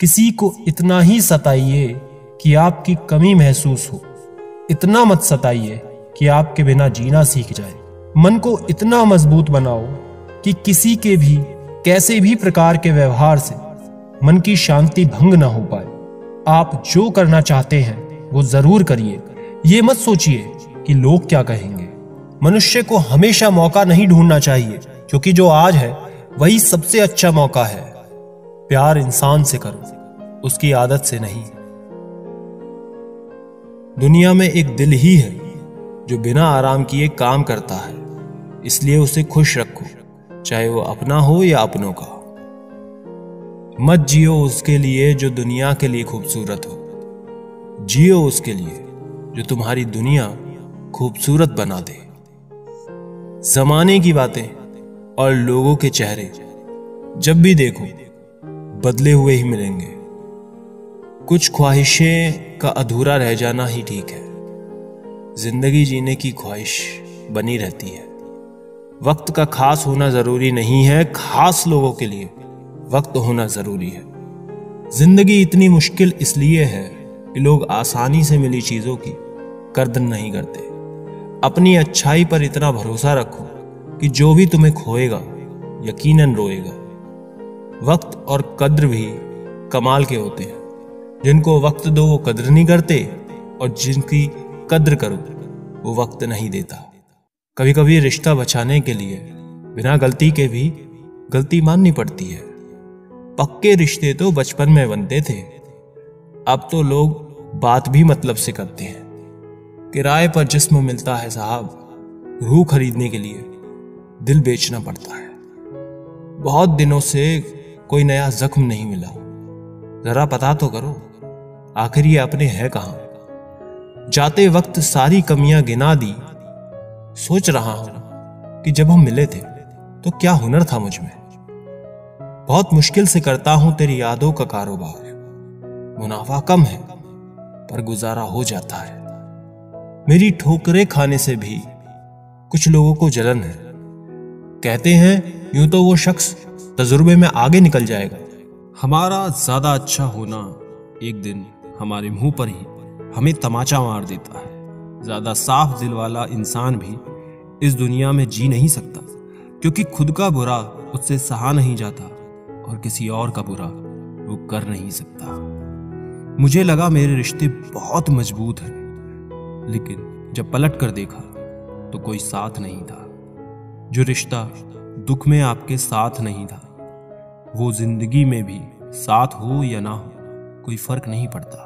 किसी को इतना ही सताइए कि आपकी कमी महसूस हो, इतना मत सताइए कि आपके बिना जीना सीख जाए। मन को इतना मजबूत बनाओ कि किसी के भी कैसे भी प्रकार के व्यवहार से मन की शांति भंग ना हो पाए। आप जो करना चाहते हैं वो जरूर करिए। ये मत सोचिए कि लोग क्या कहेंगे। मनुष्य को हमेशा मौका नहीं ढूंढना चाहिए, क्योंकि जो आज है वही सबसे अच्छा मौका है। प्यार इंसान से करो, उसकी आदत से नहीं। दुनिया में एक दिल ही है जो बिना आराम किए काम करता है, इसलिए उसे खुश रखो, चाहे वो अपना हो या अपनों का। मत जियो उसके लिए जो दुनिया के लिए खूबसूरत हो, जियो उसके लिए जो तुम्हारी दुनिया खूबसूरत बना दे। जमाने की बातें और लोगों के चेहरे जब भी देखो बदले हुए ही मिलेंगे। कुछ ख्वाहिशें का अधूरा रह जाना ही ठीक है। जिंदगी जीने की ख्वाहिश बनी रहती है। वक्त का खास होना जरूरी नहीं है, खास लोगों के लिए वक्त होना जरूरी है। जिंदगी इतनी मुश्किल इसलिए है कि लोग आसानी से मिली चीजों की कद्र नहीं करते। अपनी अच्छाई पर इतना भरोसा रखो कि जो भी तुम्हें खोएगा यकीनन रोएगा। वक्त और कद्र भी कमाल के होते हैं। जिनको वक्त दो वो कद्र नहीं करते, और जिनकी कद्र करो वो वक्त नहीं देता। कभी कभी रिश्ता बचाने के लिए बिना गलती के भी गलती माननी पड़ती है। पक्के रिश्ते तो बचपन में बनते थे, अब तो लोग बात भी मतलब से करते हैं। किराए पर जिस्म मिलता है साहब, रूह खरीदने के लिए दिल बेचना पड़ता है। बहुत दिनों से कोई नया जख्म नहीं मिला, जरा पता तो करो आखिर ये अपने है कहां। जाते वक्त सारी कमियां गिना दी। सोच रहा हूं कि जब हम मिले थे तो क्या हुनर था मुझ में। बहुत मुश्किल से करता हूं तेरी यादों का कारोबार। मुनाफा कम है पर गुजारा हो जाता है। मेरी ठोकरें खाने से भी कुछ लोगों को जलन है। कहते हैं यूं तो वो शख्स तजुर्बे में आगे निकल जाएगा। हमारा ज्यादा अच्छा होना एक दिन हमारे मुंह पर ही हमें तमाचा मार देता है। ज्यादा साफ दिल वाला इंसान भी इस दुनिया में जी नहीं सकता, क्योंकि खुद का बुरा उससे सहा नहीं जाता और किसी और का बुरा वो कर नहीं सकता। मुझे लगा मेरे रिश्ते बहुत मजबूत हैं, लेकिन जब पलट कर देखा तो कोई साथ नहीं था। जो रिश्ता दुख में आपके साथ नहीं था, वो जिंदगी में भी साथ हो या ना हो कोई फर्क नहीं पड़ता।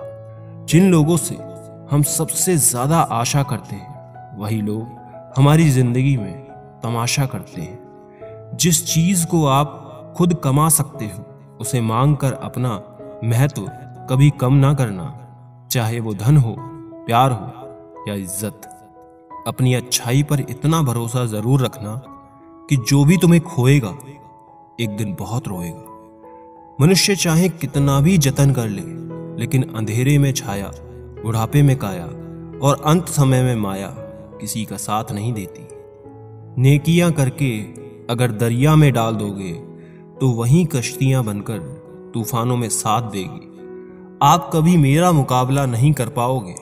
जिन लोगों से हम सबसे ज्यादा आशा करते हैं वही लोग हमारी जिंदगी में तमाशा करते हैं। जिस चीज को आप खुद कमा सकते हो उसे मांग कर अपना महत्व कभी कम ना करना, चाहे वो धन हो, प्यार हो या इज्जत। अपनी अच्छाई पर इतना भरोसा जरूर रखना कि जो भी तुम्हें खोएगा एक दिन बहुत रोएगा। मनुष्य चाहे कितना भी जतन कर ले, लेकिन अंधेरे में छाया, बुढ़ापे में काया और अंत समय में माया किसी का साथ नहीं देती। नेकियां करके अगर दरिया में डाल दोगे तो वहीं कश्तियां बनकर तूफानों में साथ देगी। आप कभी मेरा मुकाबला नहीं कर पाओगे,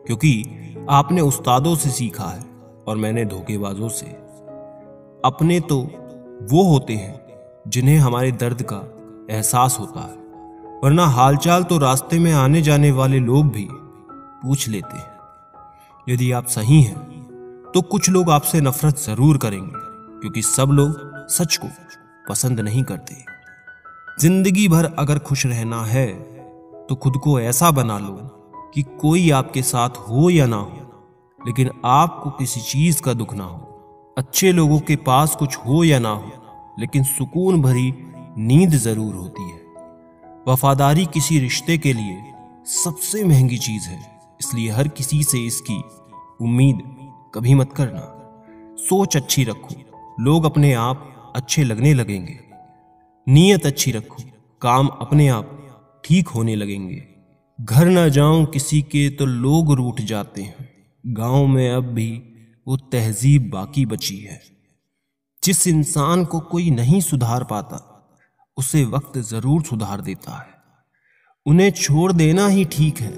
क्योंकि आपने उस्तादों से सीखा है और मैंने धोखेबाजों से। अपने तो वो होते हैं जिन्हें हमारे दर्द का एहसास होता है, वरना हालचाल तो रास्ते में आने जाने वाले लोग भी पूछ लेते हैं। यदि आप सही हैं तो कुछ लोग आपसे नफरत जरूर करेंगे, क्योंकि सब लोग सच को पसंद नहीं करते। जिंदगी भर अगर खुश रहना है तो खुद को ऐसा बना लो कि कोई आपके साथ हो या ना हो, लेकिन आपको किसी चीज का दुख ना हो। अच्छे लोगों के पास कुछ हो या ना हो, लेकिन सुकून भरी नींद जरूर होती है। वफादारी किसी रिश्ते के लिए सबसे महंगी चीज है, इसलिए हर किसी से इसकी उम्मीद कभी मत करना। सोच अच्छी रखो, लोग अपने आप अच्छे लगने लगेंगे। नीयत अच्छी रखो, काम अपने आप ठीक होने लगेंगे। घर ना जाऊं किसी के तो लोग रूठ जाते हैं। गांव में अब भी वो तहजीब बाकी बची है। जिस इंसान को कोई नहीं सुधार पाता उसे वक्त जरूर सुधार देता है। उन्हें छोड़ देना ही ठीक है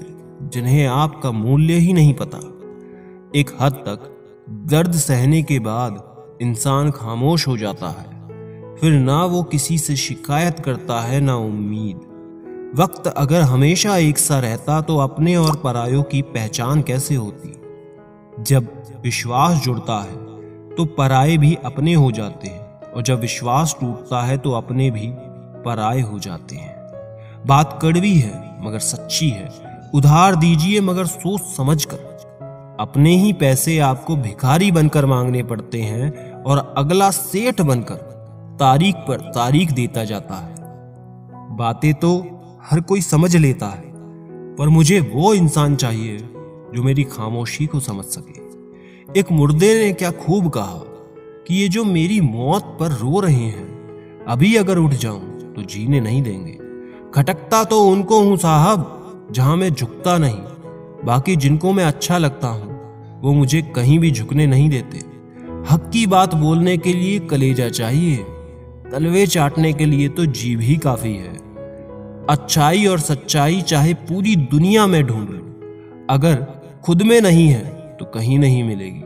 जिन्हें आपका मूल्य ही नहीं पता। एक हद तक दर्द सहने के बाद इंसान खामोश हो जाता है, फिर ना वो किसी से शिकायत करता है ना उम्मीद। वक्त अगर हमेशा एक सा रहता तो अपने और परायों की पहचान कैसे होती। जब विश्वास जुड़ता है तो पराये भी अपने हो जाते हैं, और जब विश्वास टूटता है तो अपने भी पराये हो जाते हैं। बात कड़वी है मगर सच्ची है। उधार दीजिए मगर सोच समझकर। अपने ही पैसे आपको भिखारी बनकर मांगने पड़ते हैं और अगला सेठ बनकर तारीख पर तारीख देता जाता है। बातें तो हर कोई समझ लेता है, पर मुझे वो इंसान चाहिए जो मेरी खामोशी को समझ सके। एक मुर्दे ने क्या खूब कहा कि ये जो मेरी मौत पर रो रहे हैं, अभी अगर उठ जाऊं तो जीने नहीं देंगे। खटकता तो उनको हूं साहब जहां मैं झुकता नहीं, बाकी जिनको मैं अच्छा लगता हूं वो मुझे कहीं भी झुकने नहीं देते। हक की बात बोलने के लिए कलेजा चाहिए, तलवे चाटने के लिए तो जीभ ही काफी है। अच्छाई और सच्चाई चाहे पूरी दुनिया में ढूंढ लो, अगर खुद में नहीं है तो कहीं नहीं मिलेगी।